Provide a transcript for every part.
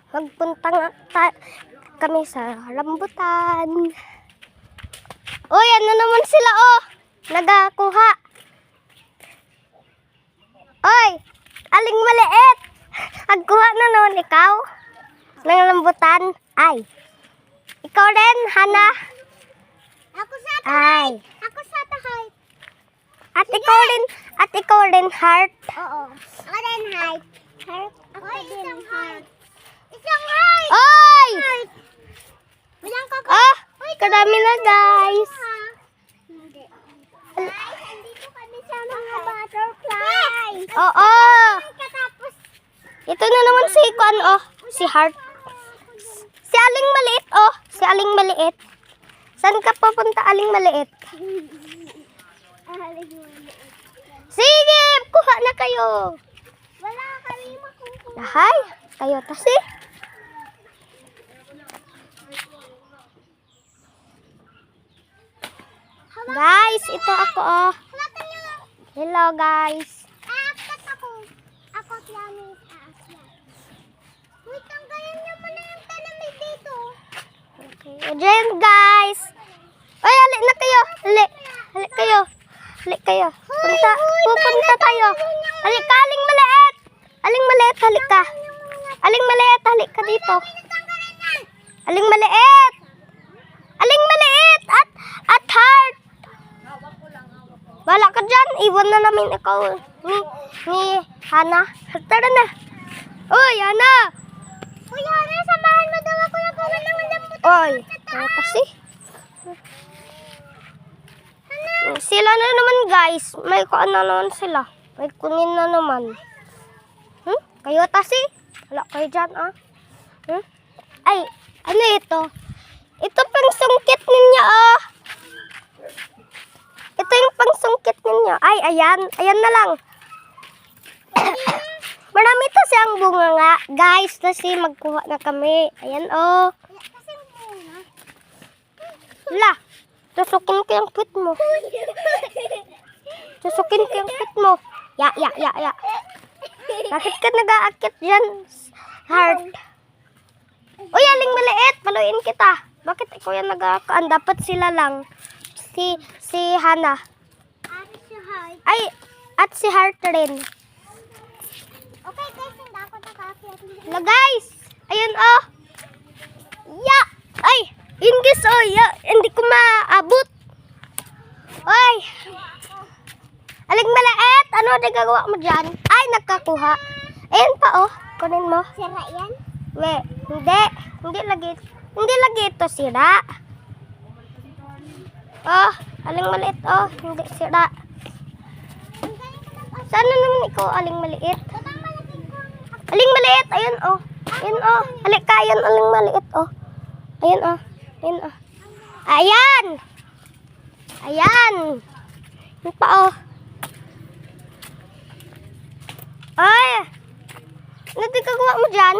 Magpunta nga kami sa rambutan. Uy, ano naman sila oh? Nagakuha. Oy, aling maliit. Agkuha na naman ikaw ng rambutan. Ay, ikaw rin, Hana. Ako sa tahay. Ako sa tahay. At ikaw rin, Heart. Oo. Ako rin heart. Heart. Ako isang heart. Isang heart. Oy! Heart. Walang kaka. Ah, kadami na guys. Hindi. Guys, andito kami sa mga butterfly. Oo. Katapos. Ito na naman si Kwan, oh. Si Heart. Si Aling Maliit, oh. Si Aling Maliit. Saan ka papunta, Aling Maliit? Sige, kuha na kayo. Wala kami makukuha. Hay, kayo tasi. Guys, ito ako, oh. Hawakan niyo. Hello, guys. Aakyat ako. Ako promise aakyat. Wait, tanggalin niyo muna yung talamig dito. Okay. Diyan, guys. Ay, halik na kayo. Halik. Halik kayo. Halik kayo. Pupunta tayo. Halik ka, Aling Maliit. Aling Maliit, halik ka. Aling Maliit, halik ka dito. Aling Maliit. Aling Maliit. At Heart. Wala ka dyan. Iwan na namin ikaw. Ni Hana. Tara na. Uy, Hana. Uy, Hana, samahan mo daw ako na gawin ng lambot. Oy, ano kasi? Sila na naman guys. May kuan na naman sila. May kunin na naman. Kayo tasi? Wala kayo dyan ah. Ay, ano ito? Ito pang sungkit ninyo ah. Ito yung pang sungkit ninyo. Ay, ayan. Ayan na lang. Marami to siyang bunga nga. Guys, kasi magkuha na kami. Ayan oh. Kasi muna. La, tusukin ko yung pit mo. Tusukin ko yung pit mo. Ya. Bakit ka nag-aakit dyan, Heart? Uy, Aling Maliit, paluin kita. Bakit ikaw yung nag-aakaan? Dapat sila lang. Si Hana. Ate si Heart. Ay, at si Heart rin. Okay guys, hindi ako nakaakyat. La guys, ayun oh. Ya, ay, ingis oh, ya, hindi ko maabot. Oy, Aling Maliit, ano na gagawa mo dyan? Ay, nagkakuha. Ayun pa oh, kunin mo. Sira yan? Hindi lagi ito sira. Oh, Aling Maliit oh, hindi sira. Sana naman ikaw, Aling Maliit. Aling Maliit, ayun oh. Ayun oh. Halik ka, ayun, Aling Maliit oh. Ayun oh. Ayun oh. Ayan. Ayan. Yun pa oh. Ay. Ano di kagawa mo dyan?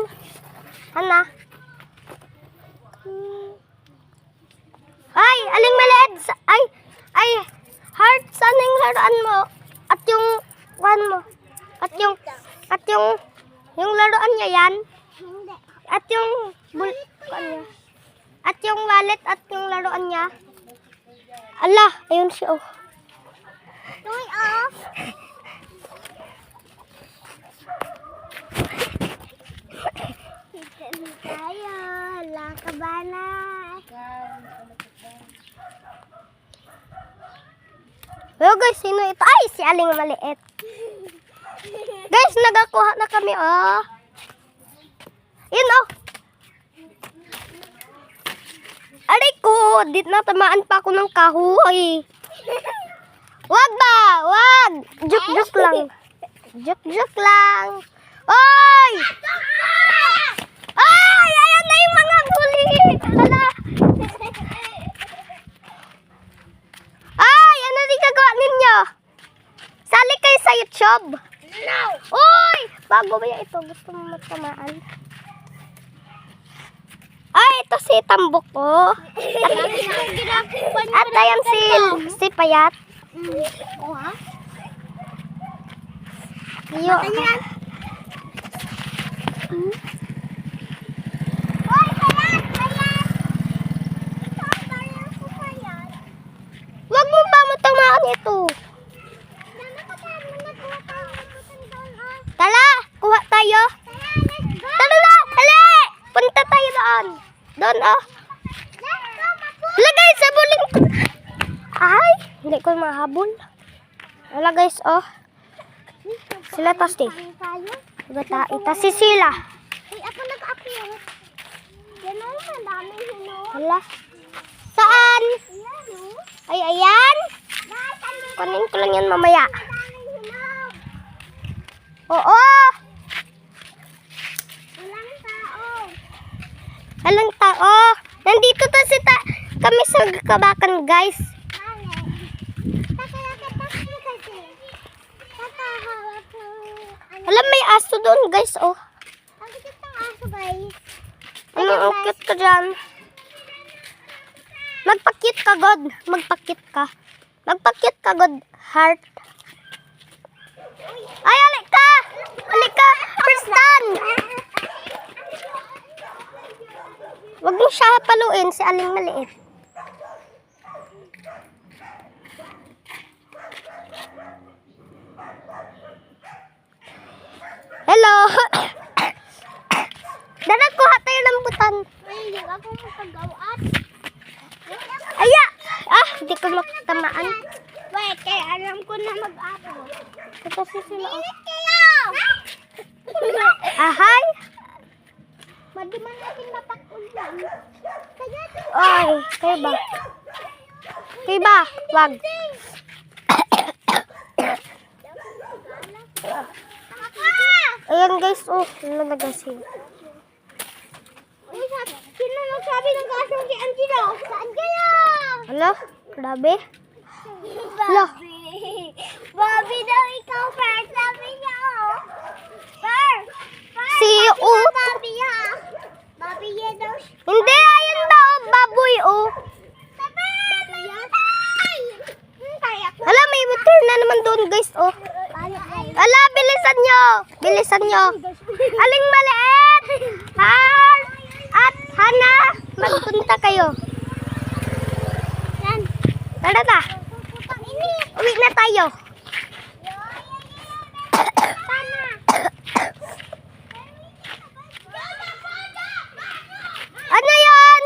Hana. Ay, Aling Maliit. Ay. Heart, sana yung laruan mo. At yung one mo. At yung laruan niya yan. Hindi. At yung niya. At yung wallet at yung laruan niya. Allah, ayun siya oh. Turn off. Kita tayo. Hala ka ba na? Pero guys, sino ito? Ay, si Aling Maliit. Guys, nagakuha na kami oh. Yun oh. Aray ko, dit na tamaan pa ako ng kahoy. Wag ba? Wag. Joke lang. Joke lang. Oy! Ay, ayan na yung mga bully. Hala. Ay, ano di gagawa ninyo? Sali kayo sa YouTube. No. Uy! Bago ba yan ito? Gusto mo matamaan? Ay, ito si Tambok ko. At ayan si Payat. Oo ha? Iyo. yan, oh. Hala, guys, habulin ko. Ay, hindi ko mahabol. Hala, guys, oh. Sila tas, tas si sila. Ay, ako nag-appear. Yan o, ang daming hinog. Hala. Saan? Ayan o. Ay, ayan. Guys, andito Kunin ko lang yan mamaya. ang daming hinog. Oo. Walang tao. Walang tao. Nandito to kami sa kabakan, guys. Mali. Takilakit kasi. Takahawak ng ano. Alam, may aso doon, guys, oh. Ang cute ng aso, guys. Ano, ang cute ka dyan. Magpa-cute ka, God. Magpa-cute ka. Magpa-cute ka, God. Heart. Ay, alik ka! Alik ka! Tristan! Huwag mo siya hapaluin, si Aling maliit. Hello! Darag, kuha tayo ng butan. Ay, hindi ako magpagawat. Aya! Ah, hindi ko makatamaan. Wait, kaya alam ko na mag-apo. Ito si sila. Oh. Init kayo! Ahay! Madi man natin mapakulan. Kaya ito. Ay, kayo ba? Kayo ba? Wag. Ayan guys, oh. Ano na guys yun? Sino nagsabi ng gasong si Angelo? Saan kayo? Hala, grabe. Hala. Bobby daw ikaw first. Sabi niya, oh. First. Si U. Bobby, ha? Bobby, yan daw siya. Hindi, ayan daw, baboy, oh. Bobby, yan. Ay! Kaya ko. Hala, may motor na naman doon guys, oh. Hala, bilisan nyo. Bilisan nyo. Aling maliit. Har. At Hana, magpunta kayo. Yan. Tara na. Putang init. Uwi na tayo. Tama. Ano yan?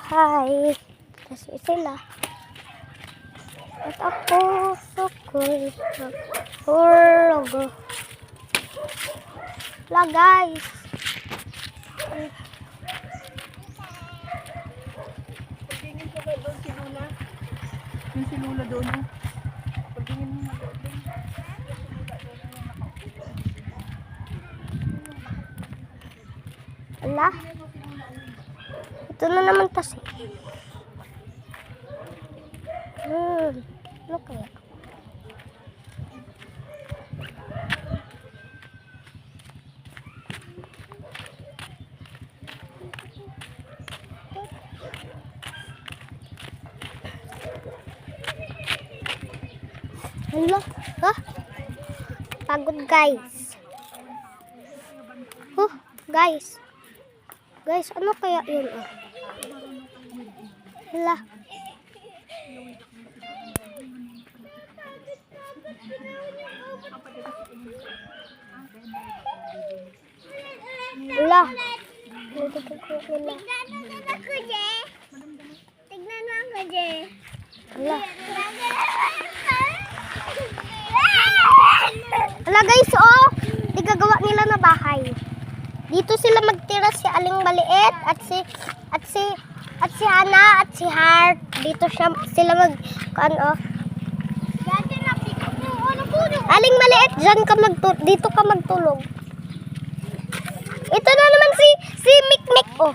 Hi. Kasi sila. At ako sukoy sa hurog. La guys. Pagtingin ko ba doon si Lula? Yung si Lula doon, no? Pagtingin mo na doon. Ala. Ito na naman kasi. Ano kaya? Hala, ha? Pagod guys. Guys. Guys, ano kaya yun? Oh? Hala. Hala. Tignan mo ako, Je. Hala. Hala guys, oh. Igagawa nila na bahay. Dito sila magtira si Aling Maliit at si Hana at si Heart. Dito sila ano. Aling Maliit, dito ka magtulog. Ito na naman si Mikmik, oh.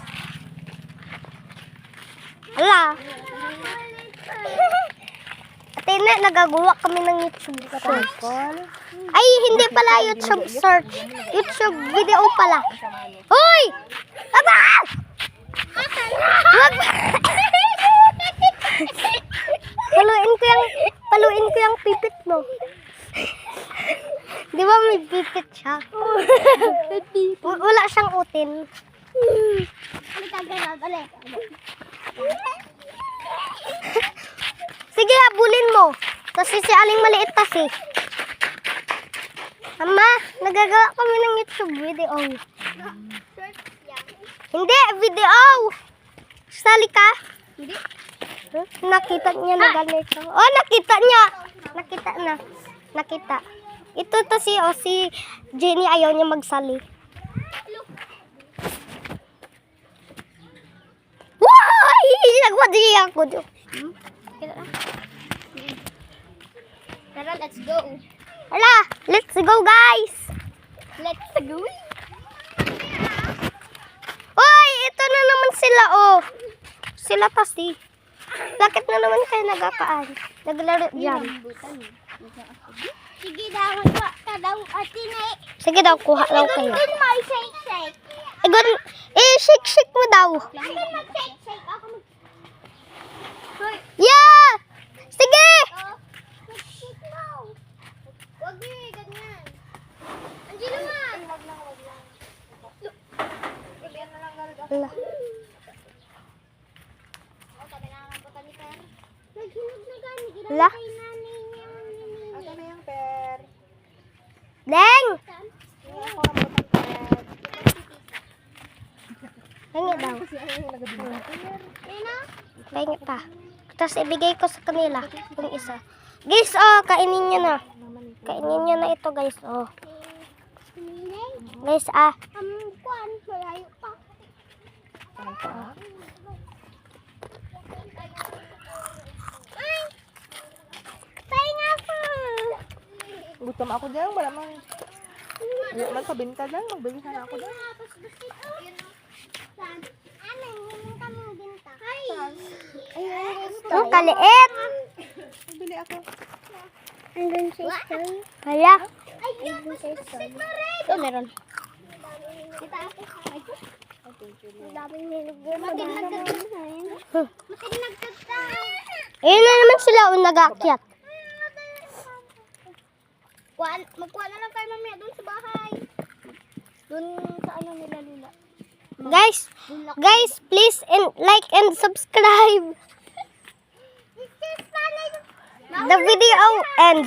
Hala. Ate, nagagawa kami ng YouTube search. Ay, hindi pala YouTube search. YouTube video pala. Hoy! Aba! Wag! Paluin ko yung pipit mo. Di ba may pipit siya? Wala siyang utin. Sige, habulin mo. Kasi si Aling Maliit kasi. Ama, nagagawa kami ng YouTube video. Short yan. Hindi, video! Sali ka? Hindi. Huh? Nakita niya na ganito. Oh, nakita niya! Nakita na. Nakita. Ito to si Jenny ayaw niya magsali. Why! Nagwadi ako. Tara, let's go. Hala, let's go guys! Let's go. Oy, ito na naman sila oh. Sila kasi. Bakit na naman kayo nagkakaan? Naglaro dyan. Sige daw, magwa ka daw, atinay. Sige daw, kuha daw kayo. Good my shake. Shake mo daw. Akin mag-shake. Ako mag... Yeah! Sige! Mag-shake daw. Wag ganyan. Angelo man. Wag lang. Ala. Ala. Asa na yung per? Deng! Ako ang butang per. Hingi daw. Kasi ayaw yung nagabili. Hingi pa. Tapos ibigay ko sa kanila. Yung isa. Guys, oh, kainin nyo na. Kainin nyo na ito, guys. Oh. Guys, Kuan, malayo pa. Ano pa? Ay! Pahinga ko. Gutom ako dyan. Wala man. Wala man sa binta dyan. Magbili sana ako dyan. Ano, yung kaming binta. Ay! ang kaliit. Magbili ako. Andun si Stan. Hala. Ay, yung bastos na rin. Ito, meron. Kita ako. Ay, ko. Ang daming nilugyan. Matinag ka. Ayun na naman sila o nag-aakyat. Magkuha na lang tayo mamaya doon sa bahay. Doon sa ano nila Lula. Guys, please like and subscribe. This is fun. The video ends.